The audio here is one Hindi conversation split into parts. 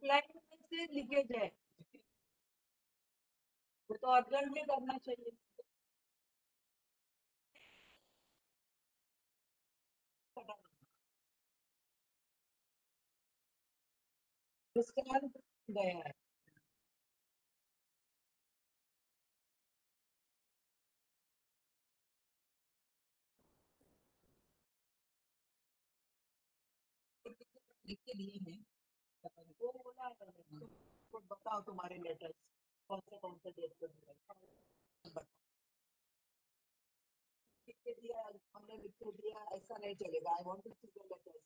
लाइन से लीकेज है, वो तो अर्जेंटली करना चाहिए। स्कैन गया है। लिख के दिए हैं, वो बोला तो बताओ तुम्हारे लेटर्स कौन से डेट पे दिए। लिख के दिया, हमने लिख के दिया, ऐसा नहीं चलेगा। I want to see the letters.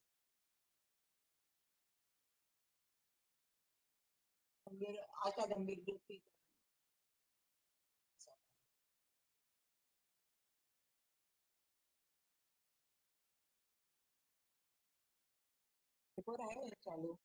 मेरे academic duty पेपर है चालू।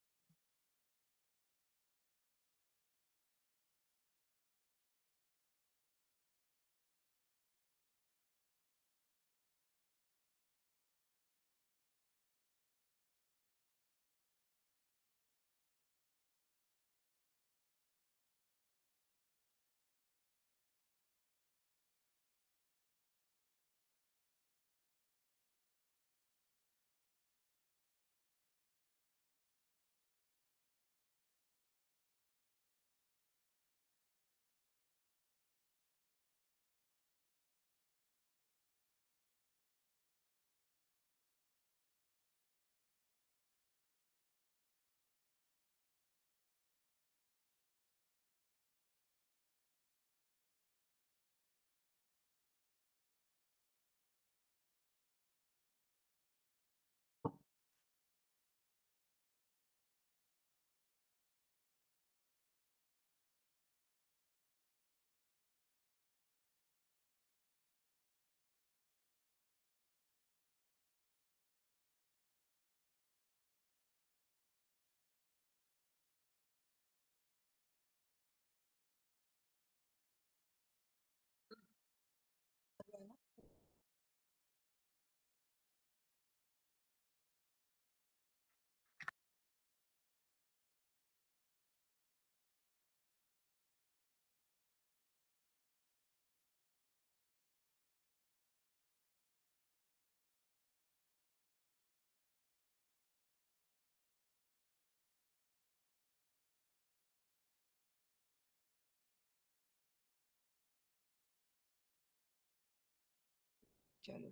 चलो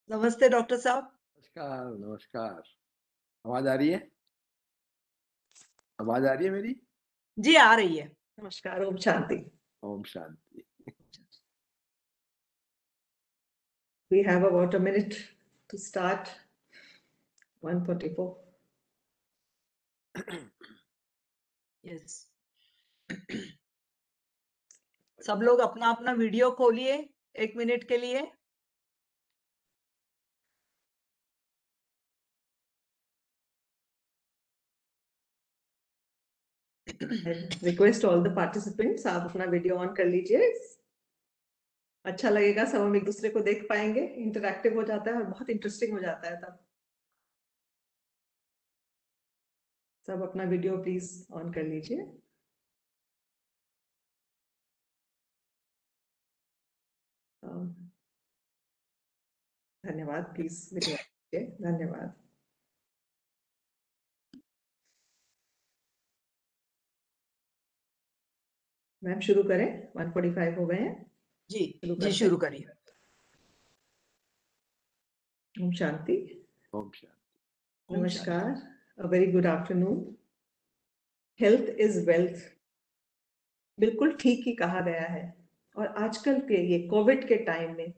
नमस्ते डॉक्टर साहब। नमस्कार नमस्कार। आवाज आ रही है? आवाज आ रही है मेरी? जी आ रही है। नमस्कार, ओम शांति। Om Shanti. We have about a minute to start. 1:44. Yes. सब लोग अपना अपना वीडियो खोलिए 1 मिनट के लिए। Request all the participants, आप अपना वीडियो ऑन कर लीजिए। अच्छा लगेगा, सब हम एक दूसरे को देख पाएंगे, इंटरैक्टिव हो जाता है और बहुत इंटरेस्टिंग हो जाता है तब। सब अपना वीडियो प्लीज ऑन कर लीजिए। धन्यवाद, प्लीज वीडियो। धन्यवाद। मैम शुरू करें, 1:45 हो गए हैं। जी शुरू करिए। ओम शांति। ओम शांति। नमस्कार, a very good afternoon. Health is wealth, बिल्कुल ठीक ही कहा गया है। और आजकल के ये कोविड के टाइम में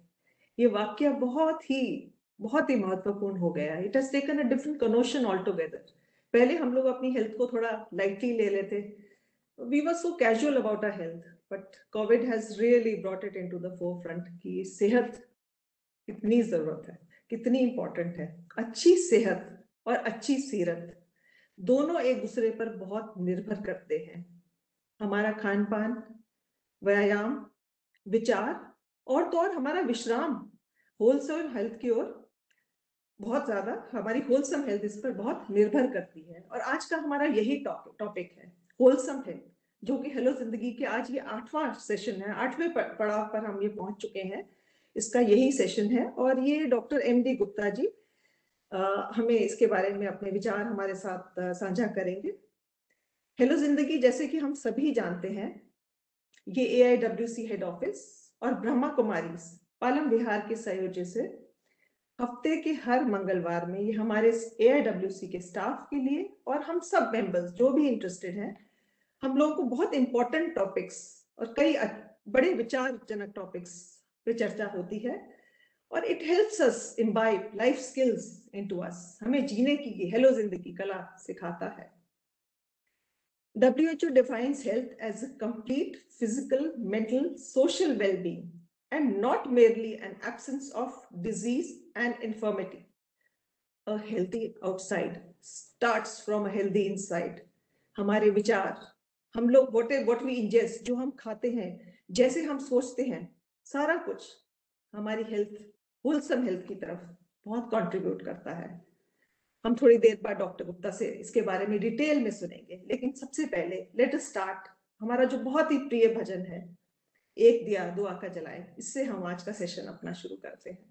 ये वाक्य बहुत ही महत्वपूर्ण हो गया है। It has taken a different connotation all together. पहले हम लोग अपनी हेल्थ को थोड़ा लाइटली ले लेते, we were so casual about our health, but Covid has really brought it into the forefront कि सेहत कितनी जरूरत है, कितनी इंपॉर्टेंट है। अच्छी सेहत और अच्छी सीरत दोनों एक दूसरे पर बहुत निर्भर करते हैं। हमारा खान पान, व्यायाम, विचार और तो और हमारा विश्राम होलसम हेल्थ की ओर बहुत ज्यादा, हमारी होलसम हेल्थ इस पर बहुत निर्भर करती है। और आज का हमारा यही टॉपिक है, होलसम हेल्थ, जो कि हेलो जिंदगी के आज ये 8वां सेशन है, 8वें पड़ाव पर हम ये पहुंच चुके हैं। इसका यही सेशन है और ये डॉक्टर MD गुप्ता जी हमें इसके बारे में अपने विचार हमारे साथ साझा करेंगे। हेलो जिंदगी, जैसे कि हम सभी जानते हैं, ये AIWC हेड ऑफिस और ब्रह्मा कुमारी पालम विहार के सहयोज्य से हफ्ते के हर मंगलवार में ये हमारे AIWC के स्टाफ के लिए और हम सब मेंबर्स जो भी इंटरेस्टेड हैं, हम लोगों को बहुत इंपॉर्टेंट टॉपिक्स और कई बड़े विचारजनक टॉपिक्स पे चर्चा होती है। और it helps us imbibe life skills into अस, हमें जीने की हेलो जिंदगी कला सिखाता है। WHO defines health as a complete physical, mental, social well-being and not merely an absence of disease and infirmity. A healthy outside starts from a healthy inside. हमारे विचार, हम लोग what we ingest, जो हम खाते हैं, जैसे हम सोचते हैं, सारा कुछ हमारी हेल्थ, होलसम हेल्थ की तरफ बहुत कंट्रीब्यूट करता है। हम थोड़ी देर बाद डॉक्टर गुप्ता से इसके बारे में डिटेल में सुनेंगे, लेकिन सबसे पहले लेट अस स्टार्ट हमारा जो बहुत ही प्रिय भजन है, एक दिया दुआ का जलाए, इससे हम आज का सेशन अपना शुरू करते हैं।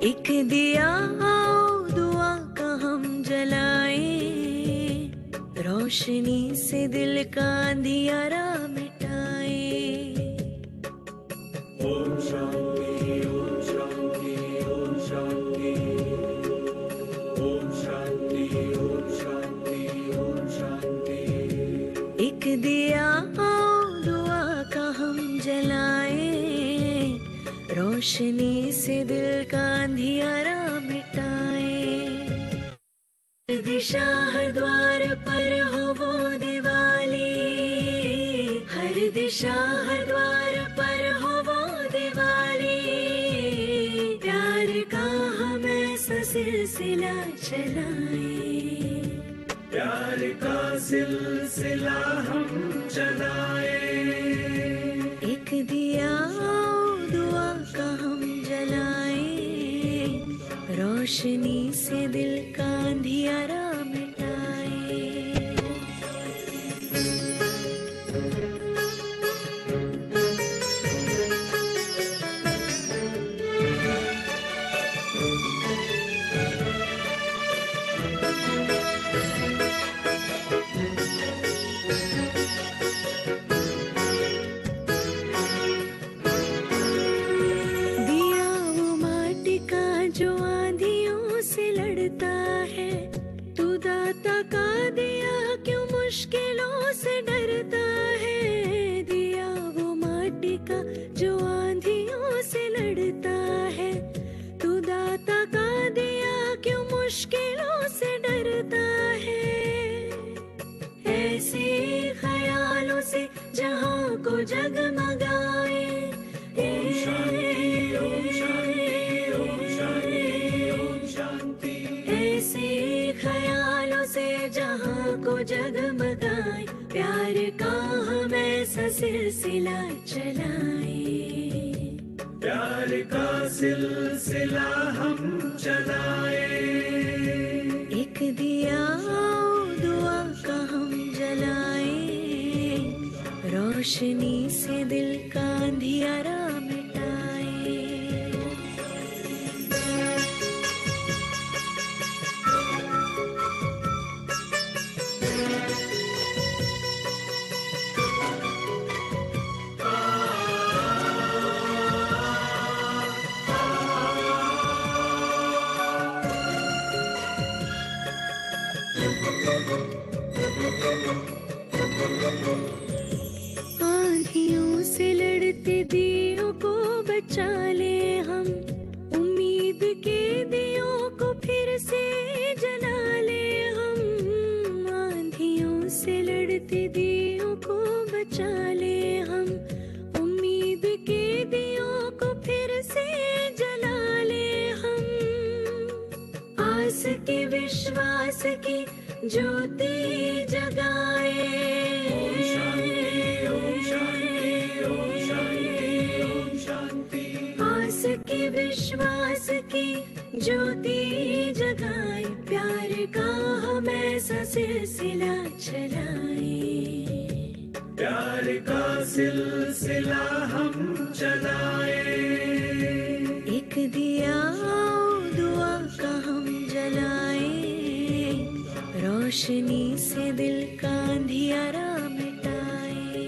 एक दिया दुआ का हम जलाए, रोशनी से दिल का अंधियारा मिटाए। ओम शांति ओम शांति ओम शांति ओम शांति ओम शांति ओम शांति। एक दिया दुआ का हम जलाए, रोशनी से दिल का अंधियारा मिटाए। दिशा हर द्वार पर हो वो दिवाली, हर दिशा हर द्वार पर हो वो दिवाली। प्यार का हम ऐसा सिलसिला चलाए, प्यार का सिलसिला हम चलाए। एक दिया दुआ का हम जलाए, रोशनी से दिल का अंधियारा मिटाए। मुश्किलों से डरता है, दिया वो माटी का जो आंधियों से लड़ता है। तू दाता का दिया क्यों मुश्किलों से डरता है। ऐसे ख्यालों से जहां को जगमगाए, ओम शांति ओम शांति ओम शांति ओम शांति। ऐसे ख्यालों से जहां को जगमगाए, प्यार का हम ऐसा सिलसिला चलाए, प्यार का सिलसिला हम चलाए। एक दिया दुआ का हम जलाए, रोशनी से दिल का अंधियारा मिटाए। आँधियों से लड़ते दियों को बचा ले हम, उम्मीद के दियों को फिर से जला ले हम। आँधियों से लड़ते दियों को बचा ले हम, उम्मीद के दियों को फिर से जला ले हम। आस की विश्वास की ज्योति जगाए। आस की विश्वास की ज्योति जगाए, प्यार का हम ऐसा सिलसिला चलाए। प्यार का सिलसिला हम चलाए। एक दिया दुआ का हम जलाए, रोशनी से दिल का अंधियारा मिटाए।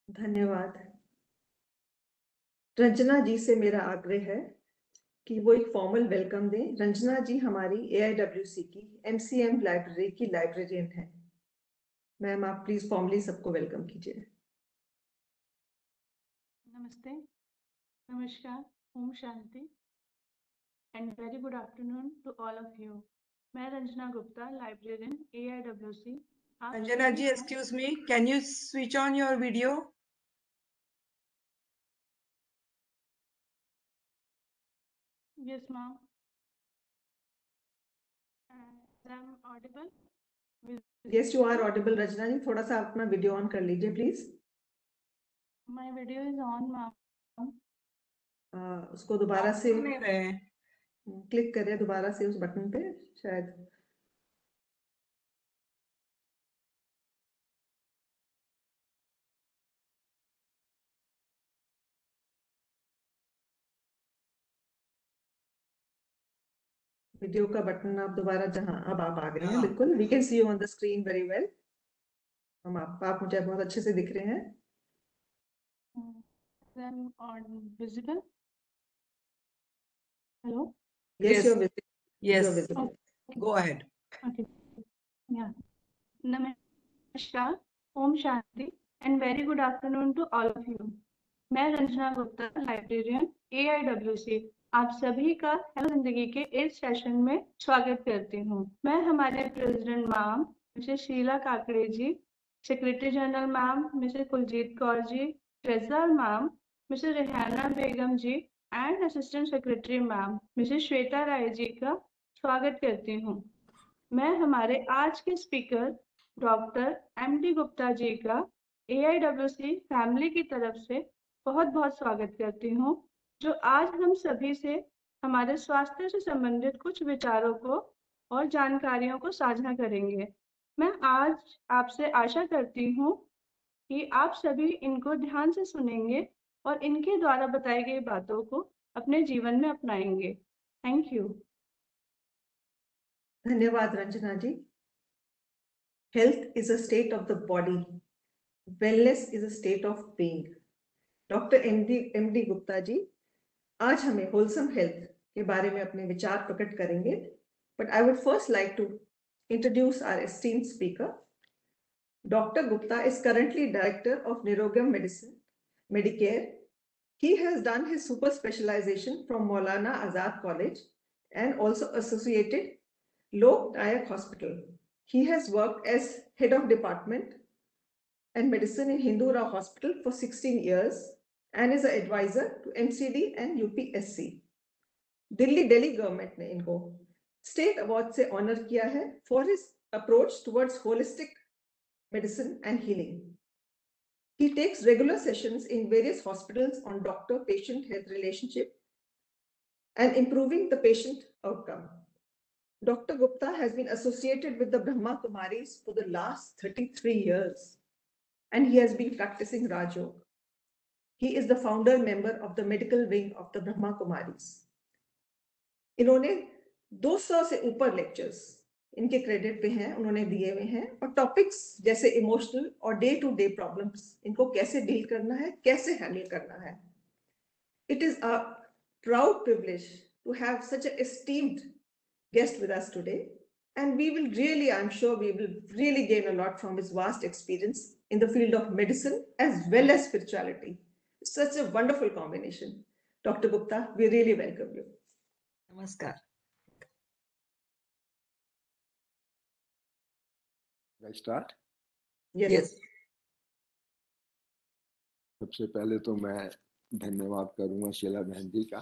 धन्यवाद। रंजना जी से मेरा आग्रह है कि वो एक फॉर्मल वेलकम दें। रंजना जी हमारी AIWC की MCM लाइब्रेरी की लाइब्रेरियन है। मैम आप प्लीज फॉर्मली सबको वेलकम कीजिए। नमस्ते, नमस्कार, Om Shanti and very good afternoon to all of you. मैं Ranjana Gupta, librarian AIWC। Anjana ji, excuse me, can you switch on your video? Yes, ma'am. I'm audible? Yes, you are audible, Ranjana ji. थोड़ा सा अपना वीडियो ऑन कर लीजिए please. My video is on, ma'am. उसको दोबारा से नहीं रहे। क्लिक करिए दोबारा से उस बटन पे, शायद वीडियो का बटन आप दोबारा, जहां अब आप आ गए हैं। बिल्कुल, we can see you on the screen very well. हम आप मुझे बहुत अच्छे से दिख रहे हैं। I'm on visible. Hello. Yes, you're visible. Yes. You're visible. Go ahead. Okay. Yeah. नमस्कार, Om Shanti and very good afternoon to all of you. मैं रंजना गुप्ता, लाइब्रेरियन AIWC, आप सभी का हेलो जिंदगी के इस सेशन में स्वागत करती हूँ। मैं हमारे president ma'am Mrs Sheela Kakade ji, secretary general ma'am Mrs Kuljeet Kaur ji, treasurer ma'am Mrs Rehana Begum ji and assistant secretary ma'am Mrs Shweta Rai ji का स्वागत करती हूँ। मैं हमारे आज के speaker doctor MD Gupta ji का AIWC फैमिली की तरफ से बहुत बहुत स्वागत करती हूँ, जो आज हम सभी से हमारे स्वास्थ्य से संबंधित कुछ विचारों को और जानकारियों को साझा करेंगे। मैं आज आपसे आशा करती हूँ कि आप सभी इनको ध्यान से सुनेंगे और इनके द्वारा बताई गई बातों को अपने जीवन में अपनाएंगे। Thank you. धन्यवाद Ranjana ji. Health is a state of the body, wellness is a state of being. Doctor MD Gupta ji आज हमें होलसम हेल्थ के बारे में अपने विचार प्रकट करेंगे। But I would first like to introduce our esteemed speaker. Doctor Gupta is currently director of Nirogam Medicine, Medicare. He has done his super specialization from Maulana Azad College and also associated Lok Nayak Hospital. He has worked as head of department and medicine in Hindura Hospital for 16 years and is an advisor to MCD and UPSC. Delhi government ने इनको स्टेट अवार्ड से ऑनर किया है for his approach towards holistic medicine and healing. He takes regular sessions in various hospitals on doctor-patient health relationship and improving the patient outcome. Dr. Gupta has been associated with the Brahma Kumaris for the last 33 years, and he has been practicing Raj Yoga. He is the founder member of the medical wing of the Brahma Kumaris. इन्होंने 200 से ऊपर लेक्चर्स इनके क्रेडिट पे हैं, उन्होंने दिए हुए हैं, और टॉपिक्स जैसे इमोशनल और डे टू डे प्रॉब्लम्स, इनको कैसे डील करना है, कैसे हैंडल करना है. It is a proud privilege to have such an esteemed guest with us today, and we will really, I'm sure we will really gain a lot from his vast experience in the field of medicine as well as spirituality. Such a wonderful combination. Dr. Gupta, we really welcome you. Namaskar. I start? Yes. सबसे पहले तो मैं धन्यवाद करूंगा शीला बहन जी का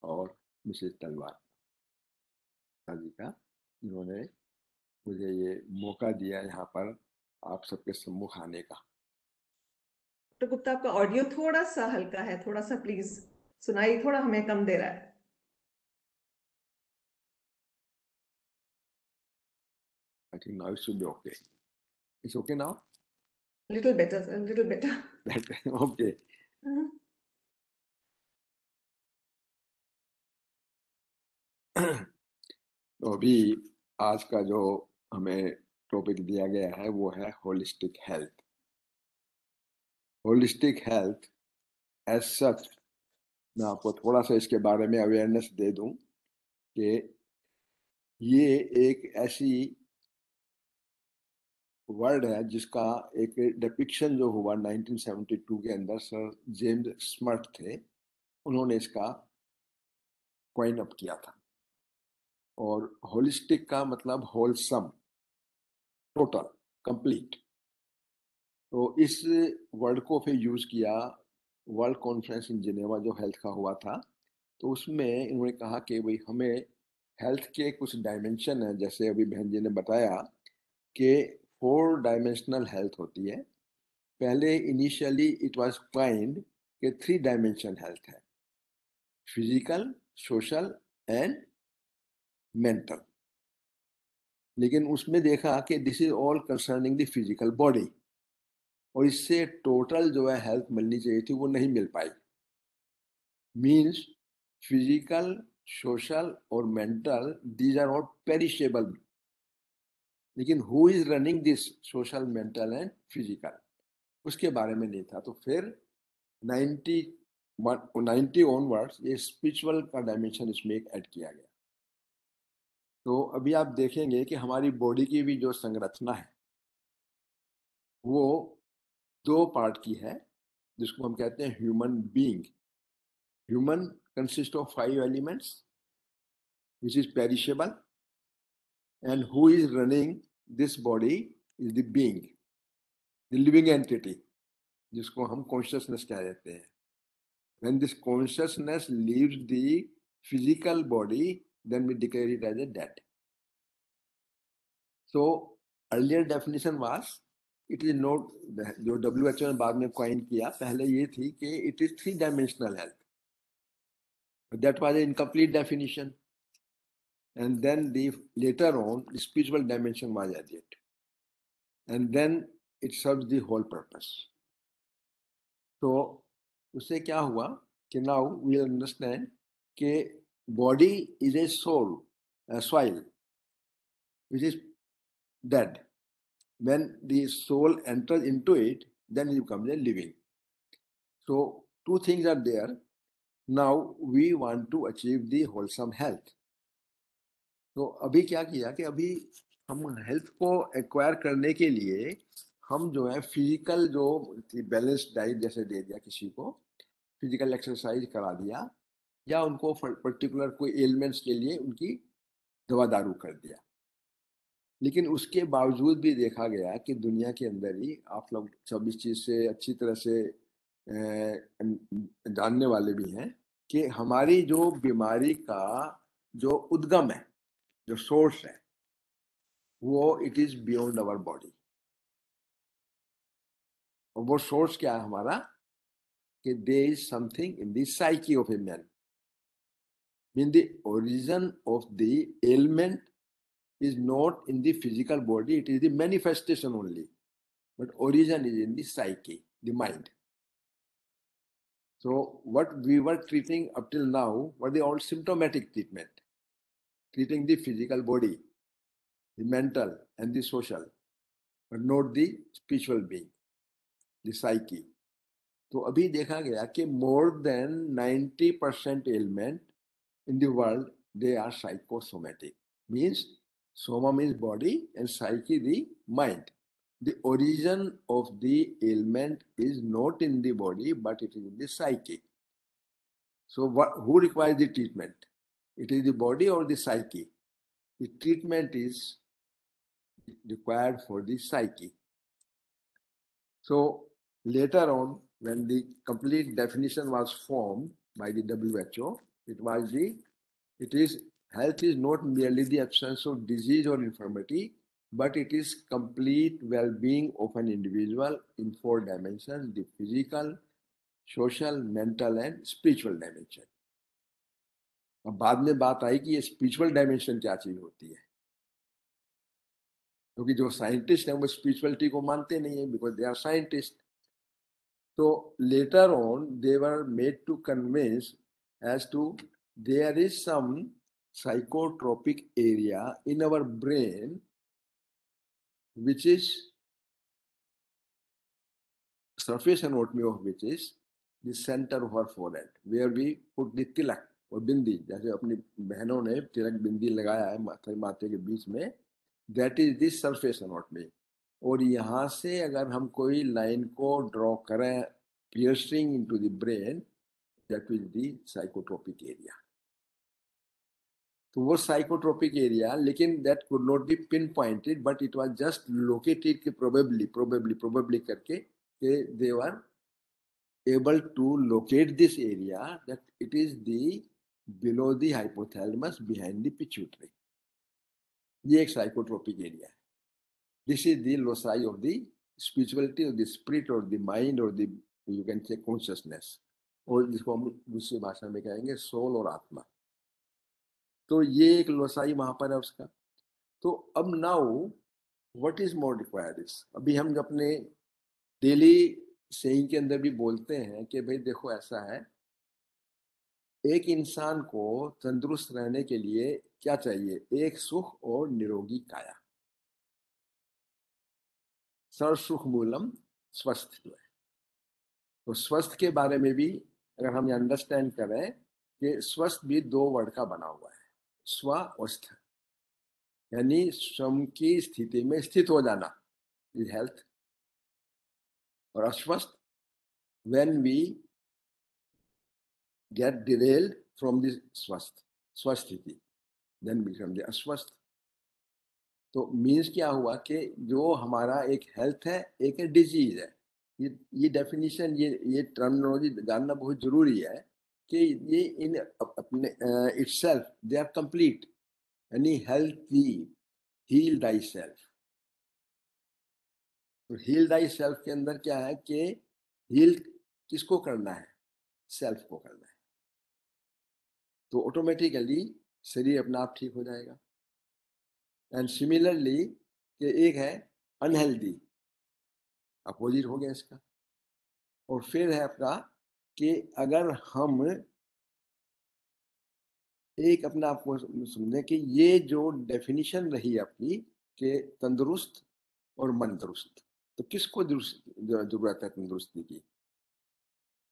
और मिसेस तलवार जी का, जिन्होंने मुझे ये मौका दिया यहाँ पर आप सबके सम्मुख आने का. डॉक्टर गुप्ता, आपका ऑडियो थोड़ा सा हल्का है, थोड़ा सा प्लीज सुनाई थोड़ा हमें कम दे रहा है. I think now it should be okay. It's okay now? Little better, a little better. Okay. तो अभी आज का जो हमें टॉपिक दिया गया है वो है holistic health. Holistic health as such, मैं आपको थोड़ा सा इसके बारे में अवेयरनेस दे दूं कि ये एक ऐसी वर्ड है जिसका एक डिपिक्शन जो हुआ 1972 के अंदर सर जेम्स स्मर्ट थे, उन्होंने इसका कॉइन अप किया था. और होलिस्टिक का मतलब होलसम, टोटल, कंप्लीट. तो इस वर्ड को फिर यूज किया वर्ल्ड कॉन्फ्रेंस इन जिनेवा जो हेल्थ का हुआ था. तो उसमें इन्होंने कहा कि भाई हमें हेल्थ के कुछ डायमेंशन है, जैसे अभी बहन जी ने बताया कि 4 डायमेंशनल हेल्थ होती है. पहले इनिशियली इट वाज काइंड कि 3 डायमेंशन हेल्थ है, फिजिकल, सोशल एंड मेंटल. लेकिन उसमें देखा कि this is all concerning the physical body, और इससे टोटल जो है हेल्थ मिलनी चाहिए थी वो नहीं मिल पाई. मींस फिजिकल, सोशल और mental, these are not perishable. लेकिन who is running this social, mental and physical, उसके बारे में नहीं था. तो फिर 90 ऑनवर्ड्स ये स्पिरिचुअल का डायमेंशन इसमें एक ऐड किया गया. तो अभी आप देखेंगे कि हमारी बॉडी की भी जो संरचना है वो 2 पार्ट की है, जिसको हम कहते हैं human being. Human consist of 5 elements which is perishable, and who is running this body is the being, the living entity, जिसको हम consciousness कह देते हैं. When this consciousness leaves the physical body, then we declare it as a dead. So earlier definition was, it is not, जो WHO ने बाद में coin किया, पहले ये थी कि it is 3-dimensional health. That was an incomplete definition. And then later on, the spiritual dimension was added. And then it serves the whole purpose. So, उससे क्या हुआ कि now we understand कि body is a soul, a soil, which is dead. When the soul enters into it, then it becomes a living. So, 2 things are there. Now we want to achieve the wholesome health. तो अभी क्या किया कि अभी हम हेल्थ को एक्वायर करने के लिए हम जो है फिजिकल जो बैलेंस डाइट जैसे दे दिया, किसी को फिजिकल एक्सरसाइज करा दिया, या उनको पर्टिकुलर कोई एलिमेंट्स के लिए उनकी दवा दारू कर दिया. लेकिन उसके बावजूद भी देखा गया कि दुनिया के अंदर ही आप लोग सब इस चीज़ से अच्छी तरह से जानने वाले भी हैं कि हमारी जो बीमारी का जो उद्गम है, जो सोर्स है, वो it is beyond our body. और वो सोर्स क्या है हमारा कि there is something in the psyche of a man. mean the origin of the ailment is not in the physical body, it is the manifestation only. But origin is in the psyche, the mind. So what we were treating up till now were the all symptomatic treatment, treating the physical body, the mental and the social, but not the spiritual being, the psyche. तो अभी देखा गया कि more than 90% ailment in the world, they are psychosomatic. Means soma means body and psyche the mind. The origin of the ailment is not in the body, but it is in the psyche. So who requires the treatment? It is the body or the psyche? The treatment is required for the psyche. So later on, when the complete definition was formed by the WHO, health is not merely the absence of disease or infirmity, but it is complete well-being of an individual in 4 dimensions: the physical, social, mental and spiritual dimension. अब बाद में बात आई कि ये स्पिरिचुअल डायमेंशन क्या चीज होती है, क्योंकि जो साइंटिस्ट हैं वो स्पिरिचुअलिटी को मानते नहीं है, because they are scientist. So later on, they were made to convince as to there is some psychotropic area in our brain which is surface anatomy of which is the center of our forehead, where we put the tilak और बिंदी, जैसे अपनी बहनों ने तिलक बिंदी लगाया है माथे के बीच में, that is the surface anatomy. और यहाँ से अगर हम कोई लाइन को ड्रॉ करें piercing into the brain, that will be psychotropic area. तो वो psychotropic area, लेकिन that could not be pinpointed, but it was just located कि probably करके कि they were able to locate this area, that it is the below the hypothalamus behind the pituitary. ये एक psychotropic area है. This is the loci of the spirituality or the spirit or the mind or the, you can say, consciousness, और जिसको हम दूसरी भाषा में कहेंगे सोल और आत्मा. तो ये एक लोसाई वहां पर है उसका. तो अब now what is more required is, अभी हम अपने डेली सेइंग के अंदर भी बोलते हैं कि भाई देखो ऐसा है, एक इंसान को तंदुरुस्त रहने के लिए क्या चाहिए? एक सुख और निरोगी काया. सर्व सुख मूलम स्वस्थ जो है. तो स्वस्थ के बारे में भी अगर हम अंडरस्टैंड करें कि स्वस्थ भी 2 वर्ड का बना हुआ है, स्व और स्थ, यानी स्वयं की स्थिति में स्थित हो जाना इज हेल्थ, और अस्वस्थ when we get derailed from this स्वस्थिति, देन बिकम द अस्वस्थ. तो मीन्स क्या हुआ कि जो हमारा एक हेल्थ है, एक डिजीज है. ये डेफिनेशन, ये टर्मिनोलॉजी जानना बहुत जरूरी है कि ये इन अपने इटसेल्फ दे आर कंप्लीट, यानी हेल्थी, हील दाई सेल्फ. तो हील दाई सेल्फ के अंदर क्या है कि हील किसको करना है? सेल्फ को करना है. तो ऑटोमेटिकली शरीर अपना आप ठीक हो जाएगा. एंड सिमिलरली कि एक है अनहेल्दी, अपोजिट हो गया इसका. और फिर है आपका कि अगर हम एक अपना आपको समझें कि ये जो डेफिनेशन रही आपकी कि तंदुरुस्त और मन दुरुस्त, तो किसको जरूरत है तंदुरुस्ती की?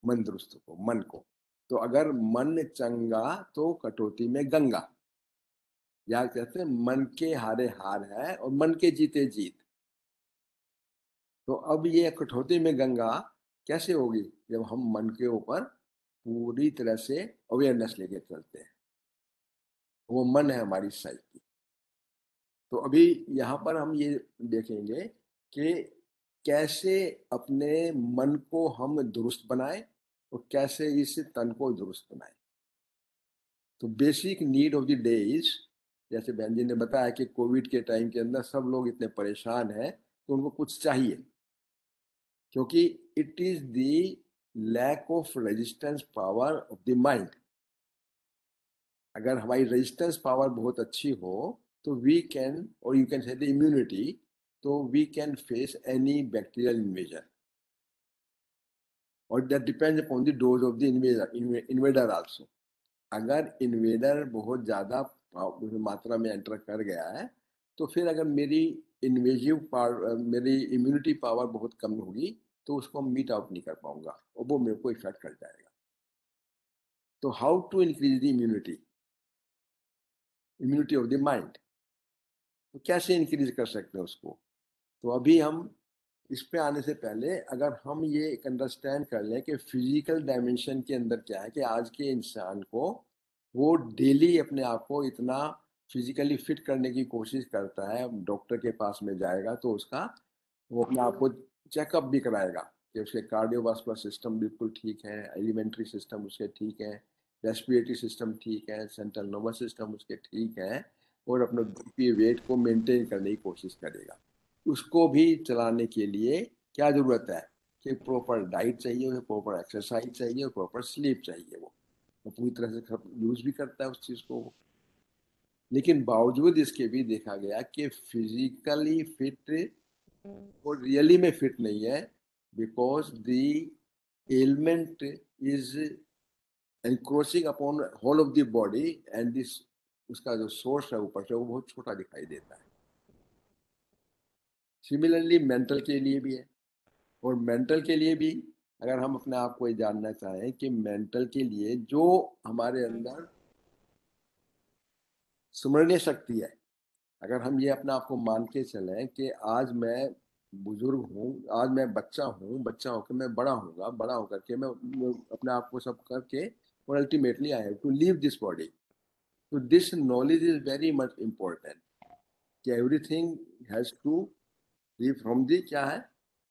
मन दुरुस्त को, मन को. तो अगर मन चंगा तो कटौती में गंगा, या कहते हैं मन के हारे हार है और मन के जीते जीत. तो अब ये कटौती में गंगा कैसे होगी? जब हम मन के ऊपर पूरी तरह से अवेयरनेस लेके चलते हैं. वो मन है हमारी साइकी. तो अभी यहाँ पर हम ये देखेंगे कि कैसे अपने मन को हम दुरुस्त बनाएं और कैसे इस तन को दुरुस्त बनाएं. तो basic need of the day is, जैसे बहन जी ने बताया कि कोविड के टाइम के अंदर सब लोग इतने परेशान हैं, तो उनको कुछ चाहिए, क्योंकि it is the lack of resistance power of the mind. अगर हमारी रेजिस्टेंस पावर बहुत अच्छी हो तो वी कैन, और you can say the immunity, तो we can face any bacterial invasion, और that depends upon the dose of the invader also. अगर इन्वेडर बहुत ज़्यादा मात्रा में एंटर कर गया है तो फिर अगर मेरी मेरी इम्यूनिटी पावर बहुत कम होगी तो उसको मीट आउट नहीं कर पाऊंगा और वो मेरे को इफेक्ट कर जाएगा। तो how to increase the immunity of the mind, तो कैसे इंक्रीज कर सकते हैं उसको? तो अभी हम इस पे आने से पहले अगर हम ये एक अंडरस्टैंड कर लें कि फिजिकल डायमेंशन के अंदर क्या है, कि आज के इंसान को वो डेली अपने आप को इतना फिजिकली फिट करने की कोशिश करता है, डॉक्टर के पास में जाएगा तो उसका वो अपने आप को चेकअप भी कराएगा कि उसके कार्डियोवास्कुलर सिस्टम बिल्कुल ठीक है, एलिमेंट्री सिस्टम उसके ठीक है, रेस्पिरेटरी सिस्टम ठीक है, सेंट्रल नर्वस सिस्टम उसके ठीक है, और अपने बीपी वेट को मेंटेन करने की कोशिश करेगा। उसको भी चलाने के लिए क्या जरूरत है कि प्रॉपर डाइट चाहिए, उसे प्रॉपर एक्सरसाइज चाहिए और प्रॉपर स्लीप चाहिए। वो पूरी तरह से यूज भी करता है उस चीज को। लेकिन बावजूद इसके भी देखा गया कि फिजिकली फिट और रियली में फिट नहीं है, because the element is encroaching upon whole of the body and this, उसका जो सोर्स है ऊपर से वो बहुत छोटा दिखाई देता है। सिमिलरली मेंटल के लिए भी है, और मेंटल के लिए भी अगर हम अपने आप को ये जानना चाहें कि मेंटल के लिए जो हमारे अंदर स्मरणीय शक्ति है, अगर हम ये अपने आप को मान के चलें कि आज मैं बुजुर्ग हूँ, आज मैं बच्चा हूँ, बच्चा होकर मैं बड़ा होऊंगा, बड़ा होकर के मैं अपने आप को सब करके, और ultimately I have to leave this body. तो this knowledge is very much important कि everything has to leave from the, क्या है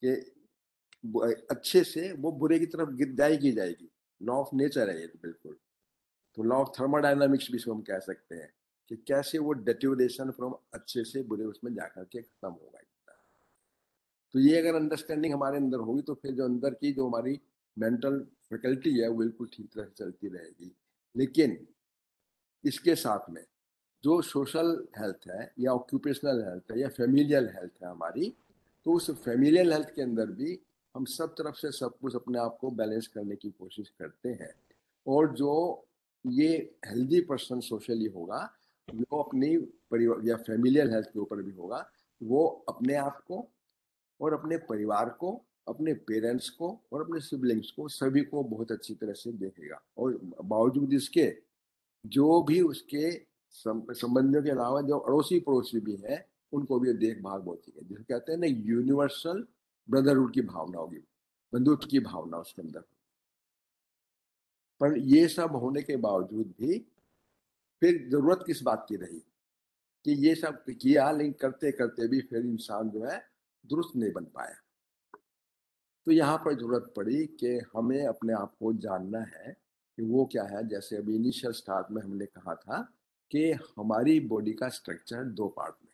कि अच्छे से वो बुरे की तरफ जाएगी जाएगी। लॉ ऑफ नेचर है ये तो बिल्कुल। तो लॉ ऑफ थर्मोडायनामिक्स भी इसको हम कह सकते हैं कि कैसे वो डेट्यूरेशन फ्रॉम अच्छे से बुरे उसमें जाकर के खत्म होगा। तो ये अगर अंडरस्टैंडिंग हमारे अंदर होगी तो फिर जो अंदर की जो हमारी मेंटल फैकल्टी है वो बिल्कुल ठीक तरह से चलती रहेगी। लेकिन इसके साथ में जो सोशल हेल्थ है या ऑक्यूपेशनल हेल्थ है या फेमिलियल हेल्थ है हमारी, तो उस फेमिलियल हेल्थ के अंदर भी हम सब तरफ से सब कुछ अपने आप को बैलेंस करने की कोशिश करते हैं। और जो ये हेल्दी पर्सन सोशली होगा, वो अपनी परिवार या फेमिलियल हेल्थ के ऊपर भी होगा, वो अपने आप को और अपने परिवार को, अपने पेरेंट्स को और अपने सिबलिंग्स को, सभी को बहुत अच्छी तरह से देखेगा। और बावजूद इसके जो भी उसके संबंधियों के अलावा जो अड़ोसी पड़ोसी भी हैं उनको भी देखभाल होती है, जिसे कहते हैं ना यूनिवर्सल ब्रदरहुड की भावना होगी, बंधुत्व की भावना उसके अंदर। पर ये सब होने के बावजूद भी फिर जरूरत किस बात की रही कि ये सब किया, लेकिन करते करते भी फिर इंसान जो है दुरुस्त नहीं बन पाया। तो यहाँ पर जरूरत पड़ी कि हमें अपने आप को जानना है कि वो क्या है। जैसे अभी इनिशियल स्टार्ट में हमने कहा था कि हमारी बॉडी का स्ट्रक्चर दो पार्ट में,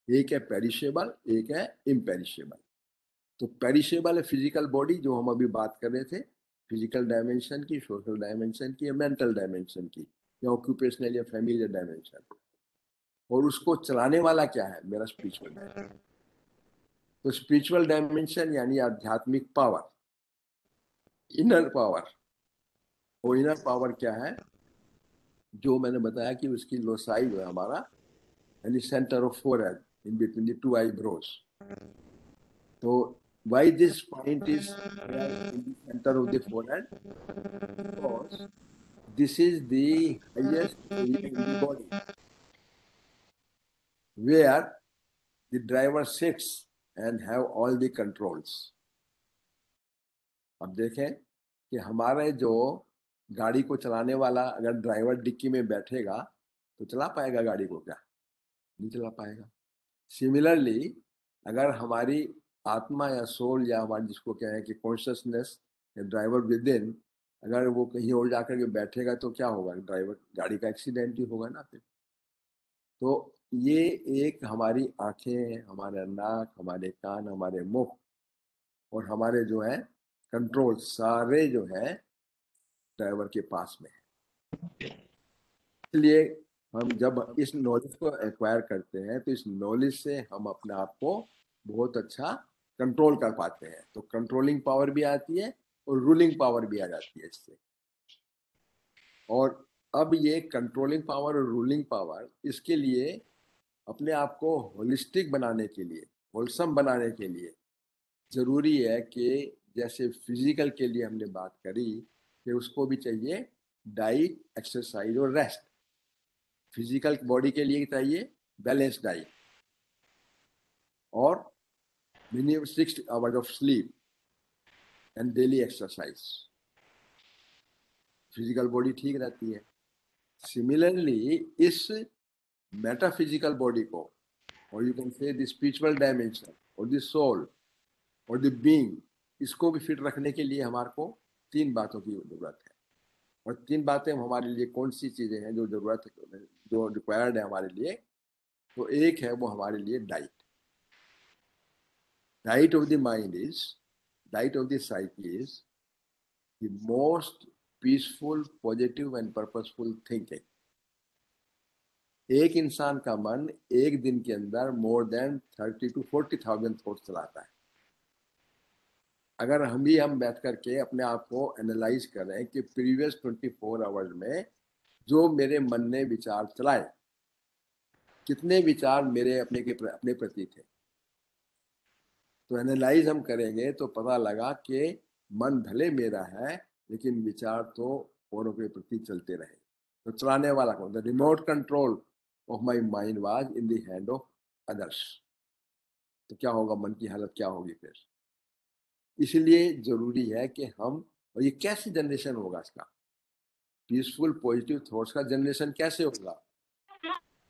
एक है पेरिशेबल, एक है इम्पेरिशेबल। तो पेरिशेबल है फिजिकल बॉडी, जो हम अभी बात कर रहे थे, फिजिकल डायमेंशन की, सोशल डायमेंशन की या मेंटल डायमेंशन की, या ऑक्यूपेशनल या फैमिलियर डायमेंशन। और उसको चलाने वाला क्या है? मेरा स्पिरिचुअल डायमेंशन। तो स्पिरिचुअल डायमेंशन यानी आध्यात्मिक पावर, इनर पावर। और इनर पावर क्या है? जो मैंने बताया कि उसकी लोसाई जो है हमारा, यानी centre of forehead in between the two eyebrows. तो why this point is in the center of the forehead? Because this is the highest area in the body where the driver sits and have all the controls. अब देखें कि हमारे जो गाड़ी को चलाने वाला अगर ड्राइवर डिक्की में बैठेगा तो चला पाएगा गाड़ी को? क्या नहीं चला पाएगा। सिमिलरली अगर हमारी आत्मा या सोल या हमारी जिसको क्या है कि कॉन्शियसनेस या ड्राइवर विद इन, अगर वो कहीं और जाकर के बैठेगा तो क्या होगा? ड्राइवर गाड़ी का एक्सीडेंट ही होगा ना फिर। तो ये एक हमारी आंखें, हमारे नाक, हमारे कान, हमारे मुख और हमारे जो है कंट्रोल सारे जो है ड्राइवर के पास में है। इसलिए हम जब इस नॉलेज को एक्वायर करते हैं तो इस नॉलेज से हम अपने आप को बहुत अच्छा कंट्रोल कर पाते हैं। तो कंट्रोलिंग पावर भी आती है और रूलिंग पावर भी आ जाती है इससे। और अब ये कंट्रोलिंग पावर और रूलिंग पावर, इसके लिए अपने आप को होलिस्टिक बनाने के लिए, होलसम बनाने के लिए जरूरी है कि जैसे फिजिकल के लिए हमने बात करी कि उसको भी चाहिए डाइट, एक्सरसाइज और रेस्ट। फिजिकल बॉडी के लिए चाहिए बैलेंस डाइट और minimum 6 hours of sleep and daily exercise. Physical body ठीक रहती है। सिमिलरली इस मेटाफिजिकल बॉडी को, और you can say the spiritual dimension और द सोल और द बीइंग, इसको भी फिट रखने के लिए हमारे को 3 बातों की जरूरत है। और 3 बातें हमारे लिए कौन सी चीजें हैं जो जरूरत है, जो रिक्वायर्ड है हमारे लिए? तो एक है वो हमारे लिए diet. Diet of the mind is, diet of the psyche is the most peaceful, positive and purposeful thinking. एक इंसान का मन एक दिन के अंदर मोर देन 30 to 40,000 थॉट्स चलाता है। अगर हम बैठ करके अपने आप को एनालाइज करें कि प्रीवियस 24 आवर्स में जो मेरे मन ने विचार चलाए, कितने विचार मेरे अपने प्रति थे, तो एनालाइज हम करेंगे तो पता लगा कि मन भले मेरा है लेकिन विचार तो औरों के प्रति चलते रहे। तो चलाने वाला कौन? The remote control of my mind was in the hand of others. तो क्या होगा, मन की हालत क्या होगी फिर? इसलिए जरूरी है कि हम, और ये कैसे जनरेशन होगा इसका, पीसफुल पॉजिटिव थॉट्स का जनरेशन कैसे होगा?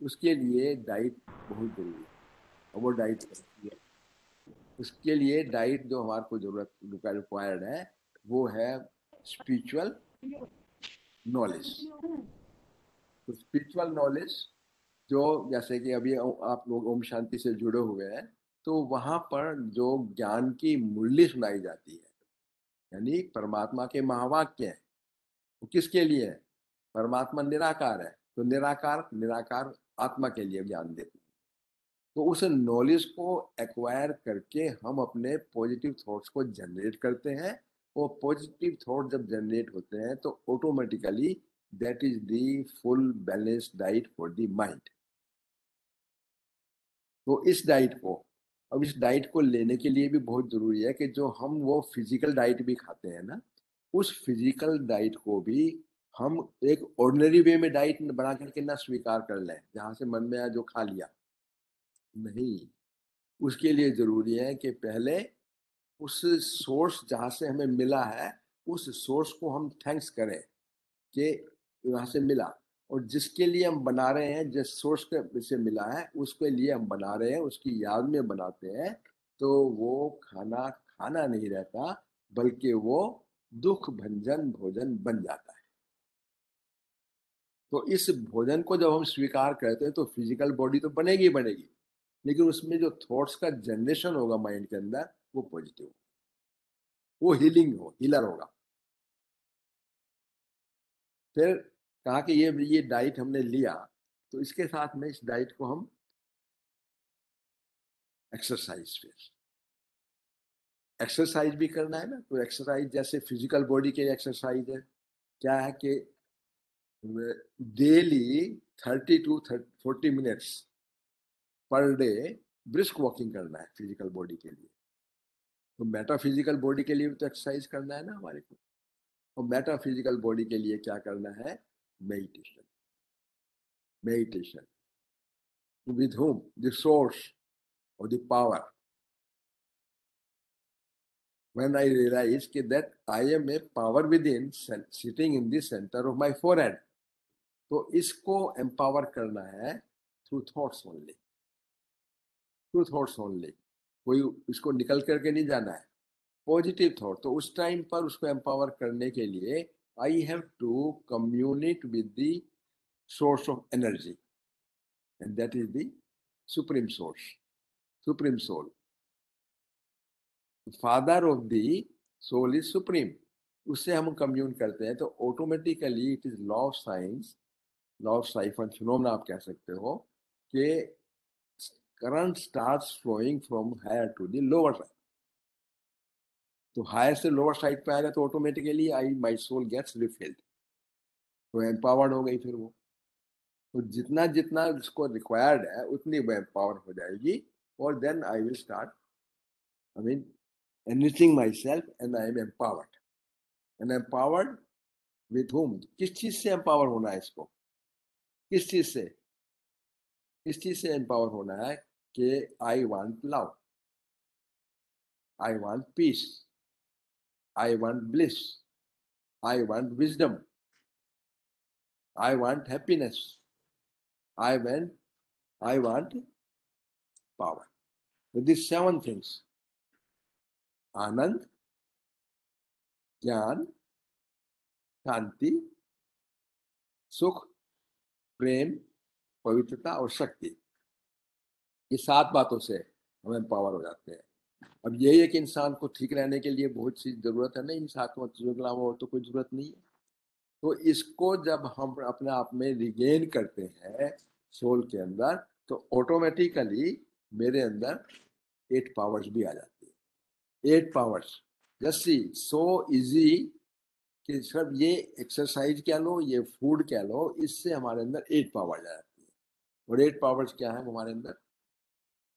उसके लिए डाइट बहुत जरूरी है। और वो डाइट है, उसके लिए डाइट जो हमारे को जरूरत रिक्वायर्ड है वो है स्पिरिचुअल नॉलेज। तो स्पिरिचुअल नॉलेज जो, जैसे कि अभी आप लोग ओम शांति से जुड़े हुए हैं, तो वहां पर जो ज्ञान की मूल्य सुनाई जाती है, यानी परमात्मा के महावाक्य हैं, वो किसके लिए है? परमात्मा निराकार है, तो निराकार आत्मा के लिए ज्ञान देते हैं। तो उस नॉलेज को एक्वायर करके हम अपने पॉजिटिव थॉट्स को जनरेट करते हैं। वो पॉजिटिव थॉट जब जनरेट होते हैं तो automatically that is the full balance diet for the mind. तो इस डाइट को लेने के लिए भी बहुत जरूरी है कि जो हम वो फिजिकल डाइट भी खाते हैं ना, उस फिजिकल डाइट को भी हम एक ऑर्डिनरी वे में डाइट बना करके ना स्वीकार कर लें, जहां से मन में आया जो खा लिया। नहीं, उसके लिए जरूरी है कि पहले उस सोर्स जहां से हमें मिला है, उस सोर्स को हम थैंक्स करें कि वहां से मिला, और जिसके लिए हम बना रहे हैं, जिस सोर्स से मिला है उसके लिए हम बना रहे हैं, उसकी याद में बनाते हैं, तो वो खाना खाना नहीं रहता, बल्कि वो दुख भंजन भोजन बन जाता है। तो इस भोजन को जब हम स्वीकार करते हैं तो फिजिकल बॉडी तो बनेगी बनेगी, लेकिन उसमें जो थॉट्स का जनरेशन होगा माइंड के अंदर वो पॉजिटिव, वो हीलर होगा। फिर कहा कि ये डाइट हमने लिया, तो इसके साथ में इस डाइट को हम एक्सरसाइज भी करना है ना। तो एक्सरसाइज जैसे फिजिकल बॉडी के एक्सरसाइज है, क्या है कि daily 30 to 40 minutes per day brisk walking करना है फिजिकल बॉडी के लिए। तो मेटाफिजिकल बॉडी के लिए भी तो एक्सरसाइज करना है ना हमारे को। और मेटाफिजिकल बॉडी के लिए क्या करना है? Meditation. With whom? The source और the power. When I realize that I am a power within sitting in the center of my forehead, तो इसको एम्पावर करना है थ्रू थॉट्स ओनली। कोई इसको निकल करके नहीं जाना है, पॉजिटिव थॉट। तो उस टाइम पर उसको एम्पावर करने के लिए I have to communicate with the source of energy, and that is the supreme soul. Father of the soul is supreme. उससे हम कम्यून करते हैं, तो automatically it is law of science law of siphon phenomena आप कह सकते हो कि current starts flowing from higher to the lower side. तो हायर से लोअर साइड पे आएगा तो automatically I my soul gets refilled, तो एम्पावर्ड हो गई फिर वो। तो जितना जितना उसको रिक्वायर्ड है उतनी वो एम्पावर हो जाएगी, और then I will start I mean enriching myself and I am empowered. And empowered with whom? किस चीज से एम्पावर होना है इसको? किस चीज से? किस चीज से एम्पावर होना है कि I want love, I want piece, I want bliss, I want wisdom, I want happiness, I want power. So these 7 things: आनंद, ज्ञान, शांति, सुख, प्रेम, पवित्रता और शक्ति, ये 7 बातों से हम एम्पावर हो जाते हैं। अब यही है कि इंसान को ठीक रहने के लिए बहुत सी जरूरत है ना, इन 7 चीजों के अलावा और तो कोई जरूरत नहीं है। तो इसको जब हम अपने आप में रिगेन करते हैं सोल के अंदर, तो ऑटोमेटिकली मेरे अंदर 8 पावर्स भी आ जाती है। 8 पावर्स जैसी सो इजी कि सब ये एक्सरसाइज कह लो, ये फूड कह लो, इससे हमारे अंदर 8 पावर आ जाती है। और 8 पावर्स क्या है हमारे अंदर?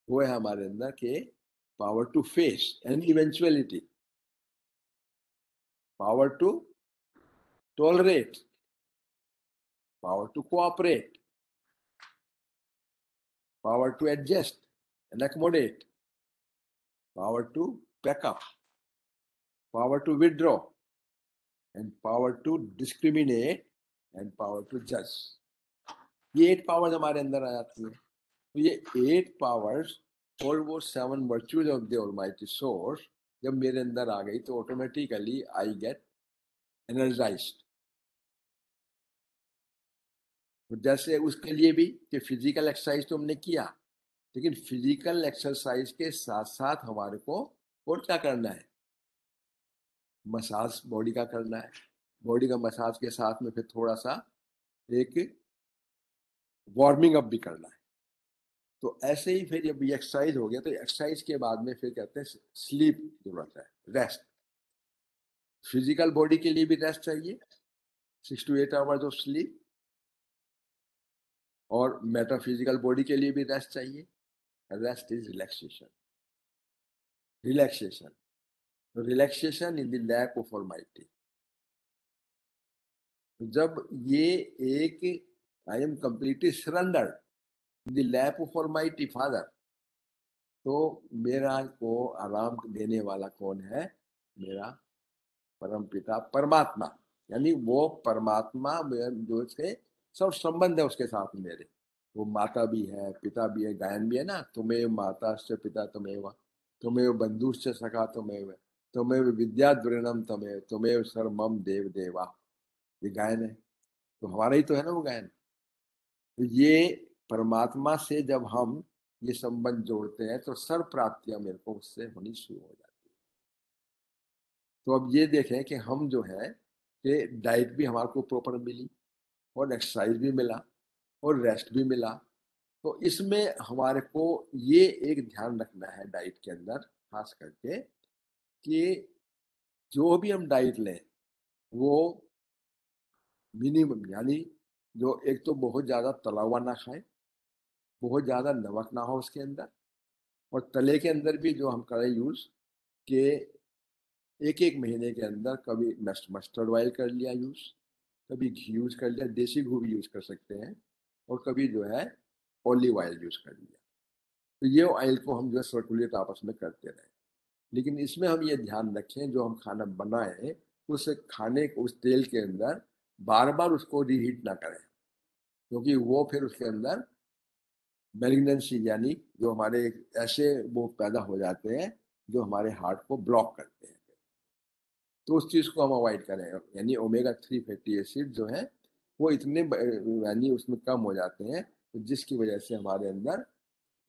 वो है हमारे अंदर के power to face any eventuality, power to tolerate, power to cooperate, power to adjust and accommodate, power to back up, power to withdraw, and power to discriminate and power to judge। ये 8 पावर्स हमारे अंदर आ जाती है। तो ये 8 पावर्स और वो 7 virtues of the almighty source जब मेरे अंदर आ गई तो ऑटोमेटिकली आई गेट एनर्जाइज्ड। तो जैसे उसके लिए भी कि फिजिकल एक्सरसाइज तो हमने किया, लेकिन फिजिकल एक्सरसाइज के साथ साथ हमारे को और क्या करना है? मसाज बॉडी का करना है। बॉडी का मसाज के साथ में फिर थोड़ा सा एक वार्मिंग अप भी करना है। तो ऐसे ही फिर जब ये एक्सरसाइज हो गया तो एक्सरसाइज के बाद में फिर कहते हैं स्लीप जरूरत है, रेस्ट। फिजिकल बॉडी के लिए भी रेस्ट चाहिए, 6 to 8 आवर्स ऑफ स्लीप, और मेटाफिजिकल बॉडी के लिए भी रेस्ट चाहिए। Rest is relaxation, relaxation, relaxation in the lap of almighty. जब ये एक I am completely surrender in the lap of almighty father, तो मेरा को आराम देने वाला कौन है? मेरा परम पिता परमात्मा। यानी वो परमात्मा जो से सब संबंध है उसके साथ मेरे, वो माता भी है, पिता भी है, गायन भी है ना, तुम्हें माता से पिता तुम्हें, तुम्हें बंधु से सखा तुम्हें, तुम्हें विद्या द्वृणम तुम्हें, तुम्हें सर्वमम देव देवा, ये गायन है। तो हमारा ही तो है ना वो गायन। तो ये परमात्मा से जब हम ये संबंध जोड़ते हैं तो सर्व प्राप्तियां मेरे को उससे होनी शुरू हो जाती है। तो अब ये देखें कि हम जो है कि डाइट भी हमारे को प्रॉपर मिली, और एक्सरसाइज भी मिला, और रेस्ट भी मिला। तो इसमें हमारे को ये एक ध्यान रखना है डाइट के अंदर खास करके कि जो भी हम डाइट लें वो मिनिमम, यानी जो एक तो बहुत ज़्यादा तला हुआ ना खाए, बहुत ज़्यादा नमक ना हो उसके अंदर, और तले के अंदर भी जो हम करें यूज़ के 1-1 महीने के अंदर कभी मस्टर्ड ऑयल कर लिया यूज़, कभी घी यूज़ कर लिया, देसी घी भी यूज़ कर सकते हैं, और कभी जो है ऑलिव ऑयल यूज़ कर लिया। तो ये ऑयल को हम जो है सर्कुलेट आपस में करते रहें। लेकिन इसमें हम ये ध्यान रखें जो हम खाना बनाएं उस खाने को उस तेल के अंदर बार बार उसको रीहीट ना करें, क्योंकि वो फिर उसके अंदर मैलिग्नेंसी यानी जो हमारे ऐसे वो पैदा हो जाते हैं जो हमारे हार्ट को ब्लॉक करते हैं। तो उस चीज़ को हम अवॉइड करें। यानी ओमेगा 3 फैटी एसिड जो है वो इतने यानी उसमें कम हो जाते हैं, तो जिसकी वजह से हमारे अंदर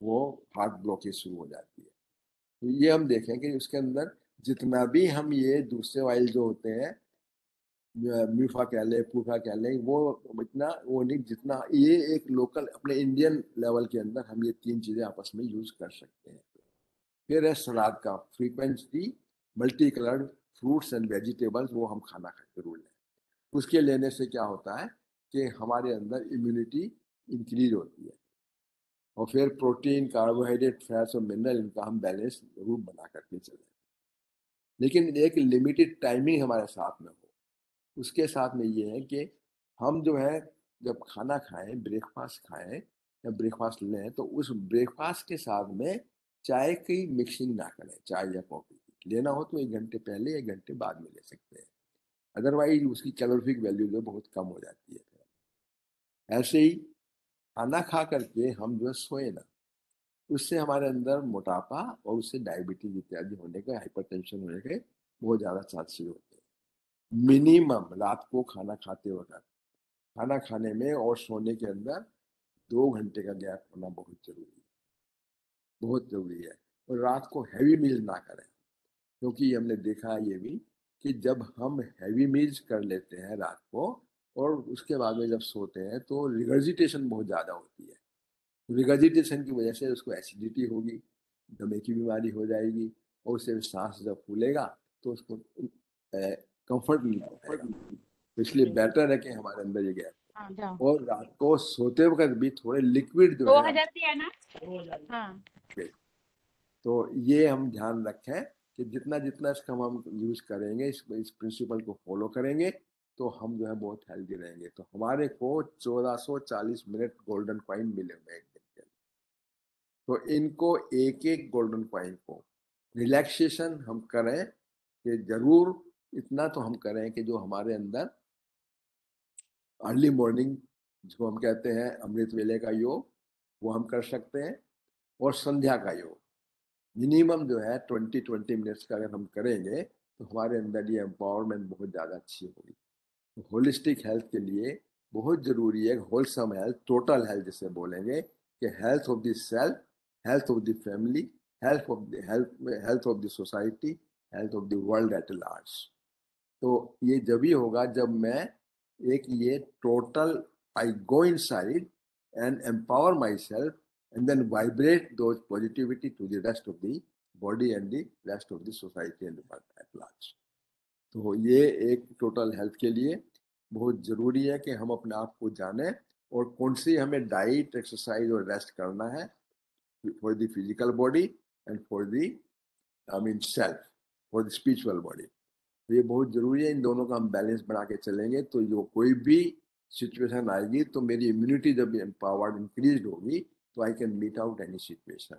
वो हार्ट ब्लॉकेज शुरू हो जाती है। तो ये हम देखें कि उसके अंदर जितना भी हम ये दूसरे ऑयल जो होते हैं म्यूफा कह ले, पूफा कह ले, वो इतना वो नहीं जितना ये एक लोकल अपने इंडियन लेवल के अंदर हम ये 3 चीजें आपस में यूज कर सकते हैं। फिर है सलाद का frequently multi coloured fruits and vegetables, वो हम खाना खाते जरूर लें। उसके लेने से क्या होता है कि हमारे अंदर इम्यूनिटी इंक्रीज होती है। और फिर प्रोटीन, कार्बोहाइड्रेट, फैट्स और मिनरल, इनका हम बैलेंस जरूर बना करके चलें, लेकिन एक लिमिटेड टाइमिंग हमारे साथ में हो। उसके साथ में ये है कि हम जो है जब खाना खाएं, ब्रेकफास्ट खाएं या ब्रेकफास्ट लें, तो उस ब्रेकफास्ट के साथ में चाय की मिक्सिंग ना करें। चाय या कॉफी लेना हो तो 1 घंटे पहले या 1 घंटे बाद में ले सकते हैं, अदरवाइज उसकी कैलोरिफिक वैल्यू जो बहुत कम हो जाती है। ऐसे ही खाना खा करके हम जो सोए ना, उससे हमारे अंदर मोटापा और उससे डायबिटीज इत्यादि होने के, हाइपरटेंशन होने के बहुत ज़्यादा चांसेस होते हैं। मिनिमम रात को खाना खाते वक्त, खाना खाने में और सोने के अंदर 2 घंटे का गैप होना बहुत जरूरी है, बहुत जरूरी है। और रात को हैवी मील ना करें, क्योंकि हमने देखा है ये भी कि जब हम हैवी मील्स कर लेते हैं रात को और उसके बाद में जब सोते हैं तो रिगर्जिटेशन बहुत ज़्यादा होती है। रिगर्जिटेशन की वजह से उसको एसिडिटी होगी, दमे की बीमारी हो जाएगी, और उससे सांस जब फूलेगा तो उसको कंफर्ट नहीं पाएगा। तो इसलिए बेटर है कि हमारे अंदर ये गैप। और रात को सोते वक्त भी थोड़े लिक्विड जो है तो ये हम ध्यान रखें कि जितना जितना इसका हम यूज करेंगे, इस प्रिंसिपल को फॉलो करेंगे, तो हम जो है बहुत हेल्दी रहेंगे। तो हमारे को 1440 मिनट गोल्डन कॉइन मिले हुए हैं। तो इनको एक एक गोल्डन कॉइन को रिलैक्सेशन हम करें कि जरूर इतना तो हम करें कि जो हमारे अंदर अर्ली मॉर्निंग, जिसको हम कहते हैं अमृत वेले का योग, वो हम कर सकते हैं। और संध्या का योग मिनिमम जो है 20 मिनट्स का अगर हम करेंगे तो हमारे अंदर ये एम्पावरमेंट बहुत ज़्यादा अच्छी होगी। होलिस्टिक हेल्थ के लिए बहुत ज़रूरी है होलसम हेल्थ, टोटल हेल्थ जिसे बोलेंगे, कि health of the self, health of the family, health of the society, health of the world at large. तो ये जब ही होगा जब मैं एक ये total I go inside and empower myself and then vibrate those positivity to the rest of the body and the rest of the society and the world at large. तो ये एक टोटल हेल्थ के लिए बहुत ज़रूरी है कि हम अपने आप को जानें और कौन सी हमें डाइट, एक्सरसाइज और रेस्ट करना है for the physical body and for the self, for the spiritual body. तो ये बहुत ज़रूरी है, इन दोनों का हम बैलेंस बना के चलेंगे तो जो कोई भी सिचुएशन आएगी तो मेरी इम्यूनिटी जब एम्पावर्ड इंक्रीज होगी तो I can meet out any situation.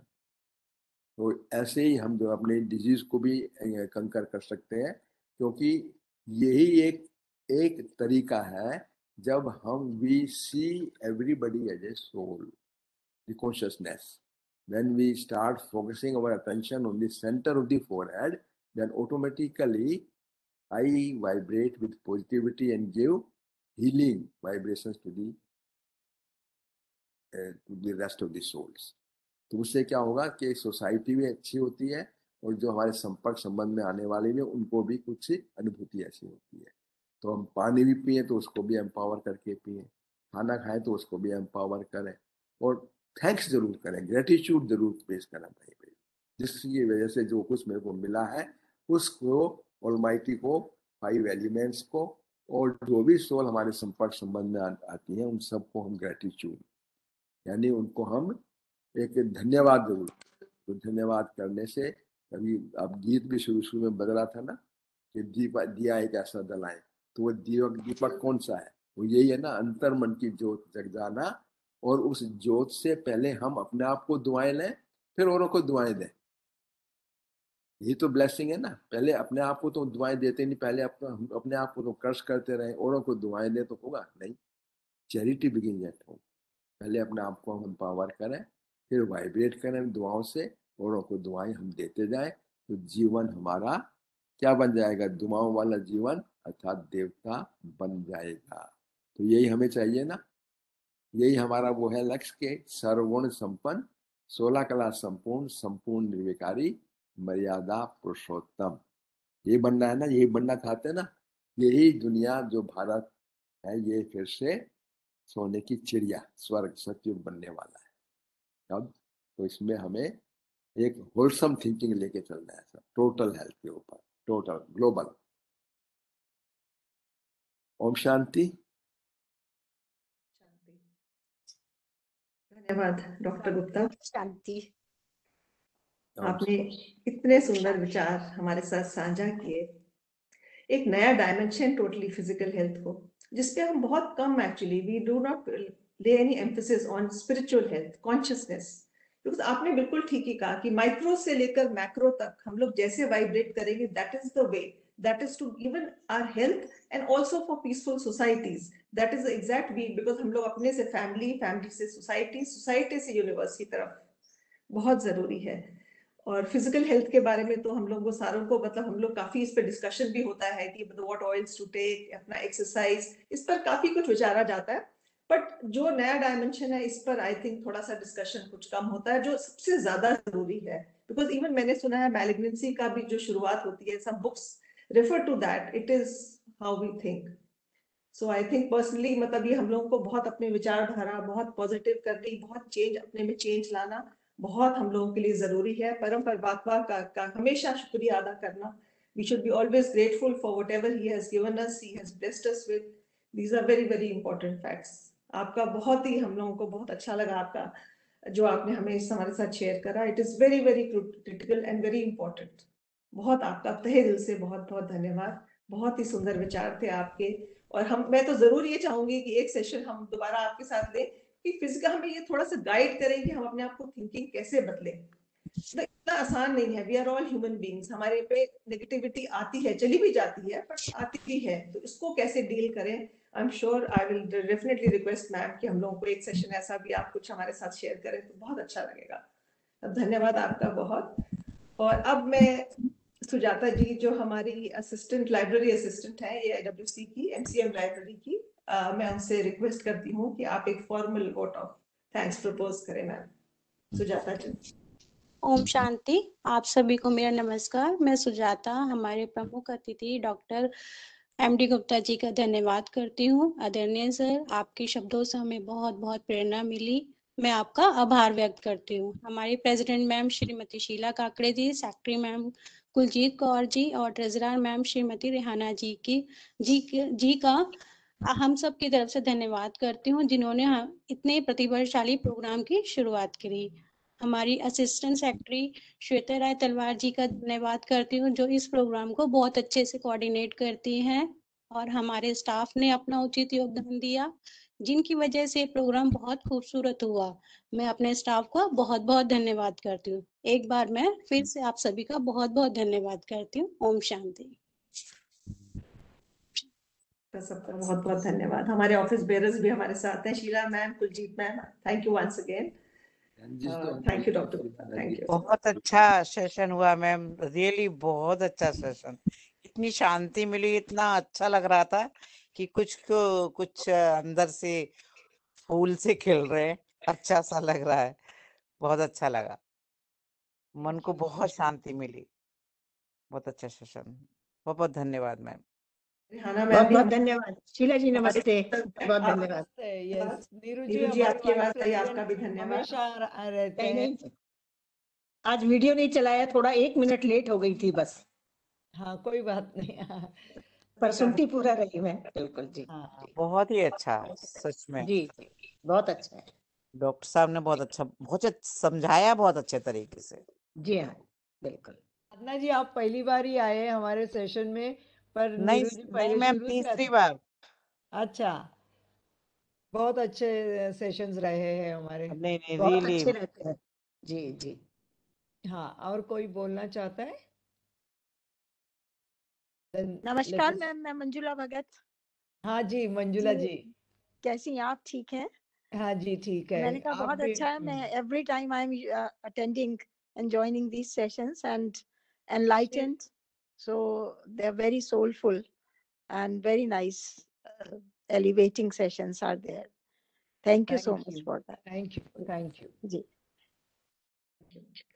तो ऐसे ही हम जो अपने डिजीज को भी कंकर कर सकते हैं, क्योंकि यही एक तरीका है जब हम we see everybody as a soul, the consciousness. When we start focusing our attention on the center of the forehead, then automatically I vibrate with positivity and give healing vibrations to the rest of the souls. तो उससे क्या होगा कि सोसाइटी भी अच्छी होती है और जो हमारे संपर्क संबंध में आने वाले भी उनको भी कुछ अनुभूति ऐसी होती है। तो हम पानी भी पिए तो उसको भी एम्पावर करके पिए, खाना खाएं तो उसको भी एम्पावर करें, और थैंक्स जरूर करें, ग्रेटिट्यूड जरूर पेश करें भाई भाई, जिसकी वजह से जो कुछ मेरे को मिला है उसको, ऑलमाइटी को, 5 एलिमेंट्स को, और जो भी सोल हमारे संपर्क संबंध में आती है उन सबको हम ग्रेटिट्यूड यानी उनको हम एक धन्यवाद जरूर। तो धन्यवाद करने से, अभी आप गीत भी शुरू में बदला था ना कि दिया एक ऐसा जलाएं, तो वो दीपक कौन सा है? वो यही है ना, अंतर मन की ज्योत जग जाना। और उस ज्योत से पहले हम अपने आप को दुआएं लें, फिर औरों को दुआएं दें। यही तो ब्लेसिंग है ना। पहले अपने आप को तो दुआएं देते नहीं, पहले अपने आप को तो कर्ज करते रहे, औरों को दुआएं दे तो होगा नहीं। Charity begin at home. पहले अपने आप को हम एम्पावर करें, फिर वाइब्रेट करें दुआओं से, औरों को दुआएं हम देते जाएं, तो जीवन हमारा क्या बन जाएगा? दुआओं वाला जीवन, अर्थात देवता बन जाएगा। तो यही हमें चाहिए ना, यही हमारा वो है लक्ष्य के सर्वगुण संपन्न, 16 कला संपूर्ण, संपूर्ण निर्विकारी, मर्यादा पुरुषोत्तम। ये बनना है ना, यही बनना चाहते हैं ना। यही दुनिया जो भारत है, ये फिर से सोने की चिड़िया, स्वर्ग सतयुग बनने वाला है। अब तो इसमें हमें एक होलसम थिंकिंग लेके चलना है सर, टोटल हेल्थ के ऊपर, टोटल ग्लोबल। ओम शांति। धन्यवाद डॉक्टर गुप्ता, शांति। आपने इतने सुंदर विचार हमारे साथ साझा किए। एक नया डायमेंशन टोटली फिजिकल हेल्थ को, जिसपे हम बहुत कम एक्चुअली वी डू नॉट ले any emphasis on spiritual health consciousness. Because आपने बिल्कुल ठीक ही कहा कि माइक्रो से लेकर मैक्रो तक हम लोग जैसे वाइब्रेट करेंगे, that is the way, that is to even our health and also for peaceful societies. That is the exact way, because हम लोग अपने से फैमिली, फैमिली से सोसाइटी, सोसाइटी से यूनिवर्स की तरफ बहुत जरूरी है। और फिजिकल हेल्थ के बारे में तो हम लोग वो सारों को मतलब हम लोग काफी इस पर डिस्कशन भी होता है कि व्हाट ऑयल्स टू टेक, अपना एक्सरसाइज, इस पर काफी कुछ विचारा जाता है। बट जो नया डायमेंशन है इस पर आई थिंक थोड़ा सा डिस्कशन कुछ कम होता है, जो सबसे ज्यादा जरूरी है। बिकॉज इवन मैंने सुना है मैलिग्नेंसी का भी जो शुरुआत होती है, some books refer to that, it is how we think. So I think personally मतलब ये हम लोगों को बहुत अपने विचारधारा बहुत पॉजिटिव करनी, बहुत चेंज अपने में चेंज लाना बहुत हम लोगों के लिए जरूरी है। परम परमात्मा का हमेशा शुक्रिया अदा करना। We should be always grateful for whatever he has given us, he has blessed us with. These are very very important facts. आपका बहुत ही हम लोगों को बहुत अच्छा लगा आपका जो आपने हमें इस हमारे साथ शेयर करा। It is very very critical and very important. बहुत आपका तहे दिल से बहुत बहुत धन्यवाद। बहुत ही सुंदर विचार थे आपके। और मैं तो जरूर ये चाहूंगी कि एक सेशन हम दोबारा आपके साथ लें कि फिजिकल हमें ये थोड़ा सा गाइड करें कि हम अपने आप को थिंकिंग कैसे बदलें। तो इतना आसान नहीं है। We are all human beings, हमारे पे नेगेटिविटी आती है, चली भी जाती है, बट आती भी है। तो इसको कैसे डील करें, I am sure I will definitely request ma'am कि हम लोगों को एक सेशन ऐसा भी आप कुछ हमारे साथ शेयर करें तो बहुत अच्छा लगेगा। धन्यवाद आपका बहुत। और अब मैं सुजाता जी जो हमारी असिस्टेंट लाइब्रेरी असिस्टेंट है AIWC की MCM लाइब्रेरी की, मैं उनसे रिक्वेस्ट करती हूँ कि आप एक formal vote of thanks propose करें मैम। सुजाता जी। ओम शांति। आप सभी को मेरा नमस्कार। मैं सुजाता हमारे प्रमुख अतिथि डॉक्टर MD गुप्ता जी का धन्यवाद करती हूँ। आदरणीय सर, आपके शब्दों से हमें बहुत बहुत प्रेरणा मिली। मैं आपका आभार व्यक्त करती हूँ। हमारी president ma'am Shrimati Sheila Kakade ji, secretary ma'am Kuljeet Kaur जी और ट्रेजरर मैम श्रीमती रेहाना जी का हम सब की तरफ से धन्यवाद करती हूँ, जिन्होंने इतने प्रतिभाशाली प्रोग्राम की शुरुआत करी। हमारी असिस्टेंट सेक्रेटरी श्वेता राय तलवार जी का धन्यवाद करती हूँ, जो इस प्रोग्राम को बहुत अच्छे से कोऑर्डिनेट करती हैं। और हमारे स्टाफ ने अपना उचित योगदान दिया, जिनकी वजह से प्रोग्राम बहुत खूबसूरत हुआ। मैं अपने स्टाफ का बहुत बहुत धन्यवाद करती हूँ। एक बार मैं फिर से आप सभी का बहुत बहुत धन्यवाद करती हूँ। ओम शांति। सबका बहुत बहुत धन्यवाद। हमारे ऑफिस बेरर्स भी हमारे साथ हैं, Sheela ma'am, Kuljeet ma'am, thank you once again. Thank you doctor Gupta, thank you. बहुत अच्छा सेशन हुआ मैम, रियली बहुत अच्छा सेशन। इतनी शांति मिली, इतना अच्छा लग रहा था कि कुछ अंदर से फूल से खिल रहे हैं, अच्छा सा लग रहा है, बहुत अच्छा लगा, मन को बहुत शांति मिली। बहुत अच्छा सेशन, बहुत बहुत धन्यवाद मैम। बहुत बहुत धन्यवाद। शीला जी नमस्ते, बहुत धन्यवाद। यस नीरू जी, नीरू जी हमारे आपकी वाइस आवाज आई, आपका भी प्रेसिडेंट धन्यवाद। हमेशा रहते हैं। नहीं, आज वीडियो नहीं चलाया, थोड़ा 1 मिनट लेट हो गई थी बस। हाँ कोई बात नहीं। पर सुनती पूरा रही मैं, बिल्कुल जी। हाँ, बहुत ही अच्छा, सच में जी जी, बहुत अच्छा है। डॉक्टर साहब ने बहुत अच्छा समझाया, बहुत अच्छे तरीके से। जी हाँ, बिल्कुल। साधना जी, आप पहली बार ही आए हैं हमारे सेशन में, पर नहीं नीरू जी नहीं पहले मैम, शुरू से तीसरी बार। अच्छा, बहुत अच्छे सेशंस रहे हैं हमारे। नहीं नहीं, बहुत रियली। अच्छे रहते हैं। जी जी। हाँ, और कोई बोलना चाहता है? नमस्कार मैम, मैं मंजुला भगत। हाँ जी मंजुला जी, कैसी हैं आप? ठीक हैं? हाँ जी ठीक है। मैंने कहा आप बहुत भी अच्छा है। मैं every time I am attending and joining these sessions and enlightened, so they are very soulful and very nice elevating sessions are there. Thank you so much for that. Thank you ji.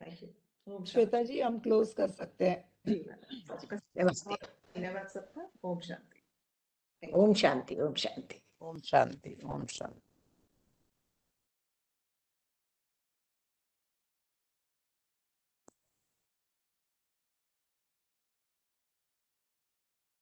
Thank you. Shweta ji, हम क्लोज कर सकते हैं। जी, धन्यवाद सबका। ओम शांति। ओम शांति, ओम शांति। ओम शांति, ओम शांति।